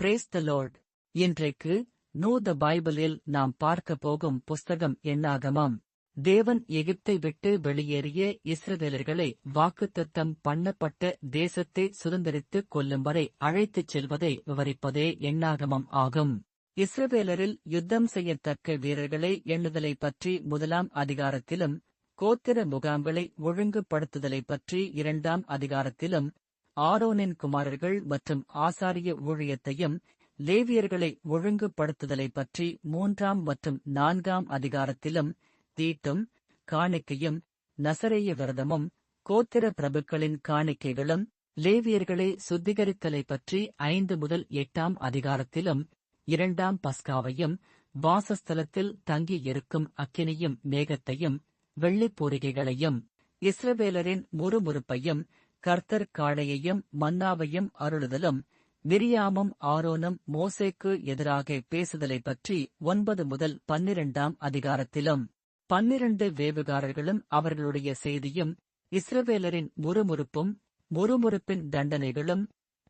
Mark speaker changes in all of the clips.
Speaker 1: Brace த Lord. இன்றைக்கு no த பைபிளில் நாம் பார்க்க போகும் புஸ்தகம் எண்ணாகமம். தேவன் எகிப்தை விட்டு வெளியேறிய இஸ்ரவேலர்களை வாக்குத்தத்தம் பண்ணப்பட்ட தேசத்தை சுதந்தரித்துக் கொள்ளும் வரை அழைத்துச் செல்வதை விவரிப்பதே எண்ணாகமம் ஆகும். இஸ்ரவேலரில் யுத்தம் செய்யத்தக்க வீரர்களை எண்ணுதலை பற்றி 1ஆம் அதிகாரத்திலும், கோத்திர முகாம்களை ஒழுங்குபடுத்துதலை பற்றி 2ஆம் அதிகாரத்திலும், ஆரோனின் குமாரர்கள் மற்றும் ஆசாரிய ஊழியத்தையும் லேவியர்களை ஒழுங்குபடுத்துதலை பற்றி 3ஆம் மற்றும் 4ஆம் அதிகாரத்திலும், தீட்டும் காணிக்கையும் நசரேய விரதமும் கோத்திர பிரபுக்களின் காணிக்கைகளும் லேவியர்களை சுத்திகரித்தலை பற்றி 5 முதல் 8ஆம் அதிகாரத்திலும், 2ஆம் பஸ்காவையும் வாசஸ்தலத்தில் தங்கியிருக்கும் அக்கினியும் மேகத்தையும் வெள்ளிப்பூரிகைகளையும் இஸ்ரவேலரின் முறுமுறுப்பையும் கர்த்தர் காளையையும் மன்னாவையும் அருளுதலும் மிரியாமும் ஆரோனும் மோசேக்கு எதிராக பேசுதலை பற்றி 9 முதல் 12ஆம் அதிகாரத்திலும், 12 வேவுகாரர்களும் அவர்களுடைய செய்தியும் இஸ்ரவேலரின் முறுமுறுப்பும் முறுமுறுப்பின் தண்டனைகளும்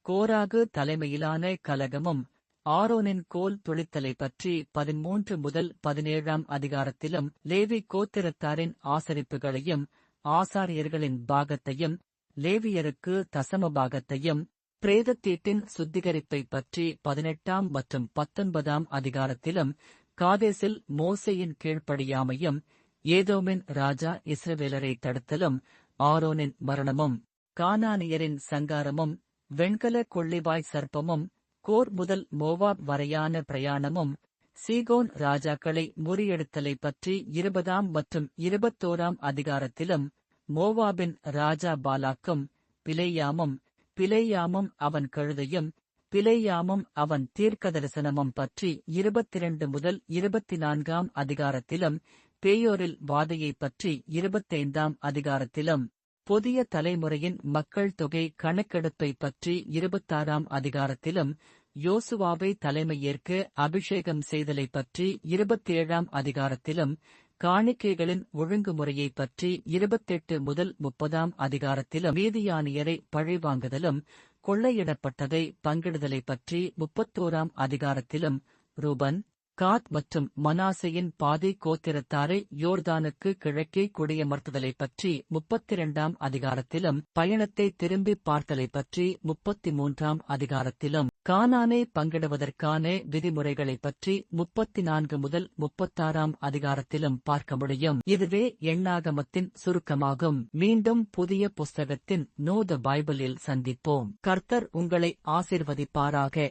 Speaker 1: கோராகு தலைமையிலான கலகமும் ஆரோனின் கோல் துளித்தலை பற்றி 13 முதல் 17ஆம் அதிகாரத்திலும், லேவி கோத்திரத்தாரின் ஆசரிப்புகளையும் ஆசாரியர்களின் பாகத்தையும் லேவியருக்கு தசம பாகத்தையும் பிரேதத்தீட்டின் சுத்திகரிப்பை பற்றி 18ஆம் மற்றும் 19ஆம் அதிகாரத்திலும், காதேசில் மோசேயின் கீழ்ப்படியாமையும் ஏதோமின் ராஜா இஸ்ரவேலரை தடுத்தலும் ஆரோனின் மரணமும் கானானியரின் சங்காரமும் வெண்கல கொள்ளிவாய் சர்ப்பமும் கோர் முதல் மோவாப் வரையான பிரயாணமும் சீகோன் ராஜாக்களை முறியெடுத்தலை பற்றி 20ஆம் மற்றும் 21ஆம் அதிகாரத்திலும், மோவாபின் ராஜா பாலாக்கும் பிலேயாமும் அவன் கழுதையும் பிலேயாமும் அவன் தீர்க்கதரிசனமும் பற்றி 22 முதல் 24ஆம் அதிகாரத்திலும், பேயோரில் வாதையைப் பற்றி 25ஆம் அதிகாரத்திலும், புதிய தலைமுறையின் மக்கள் தொகை கணக்கெடுப்பை பற்றி 26ஆம் அதிகாரத்திலும், யோசுவாவை தலைமையேற்க அபிஷேகம் செய்தலை பற்றி 27ஆம் அதிகாரத்திலும், காணிக்கைகளின் ஒழுங்குமுறையைப் பற்றி 28 முதல் 30ஆம் அதிகாரத்திலும், மீதியானியரை பழிவாங்குதலும் கொள்ளையிடப்பட்டதை பங்கிடுதலை பற்றி 31ஆம் அதிகாரத்திலும், ரூபன் காத் மற்றும் மனாசேயின் பாதி கோத்திரத்தாரை யோர்தானுக்கு கிழக்கே குடியமர்த்துதலை பற்றி 32ஆம் அதிகாரத்திலும், பயணத்தை திரும்பி பார்த்தலை பற்றி 33ஆம் அதிகாரத்திலும், கானானை பங்கிடுவதற்கான விதிமுறைகளைப் பற்றி 34 முதல் 36ஆம் அதிகாரத்திலும் பார்க்க முடியும். இதுவே எண்ணாகமத்தின் சுருக்கமாகும். மீண்டும் புதிய புஸ்தகத்தின் நோ த பைபிளில் சந்திப்போம். கர்த்தர் உங்களை ஆசீர்வதிப்பாராக.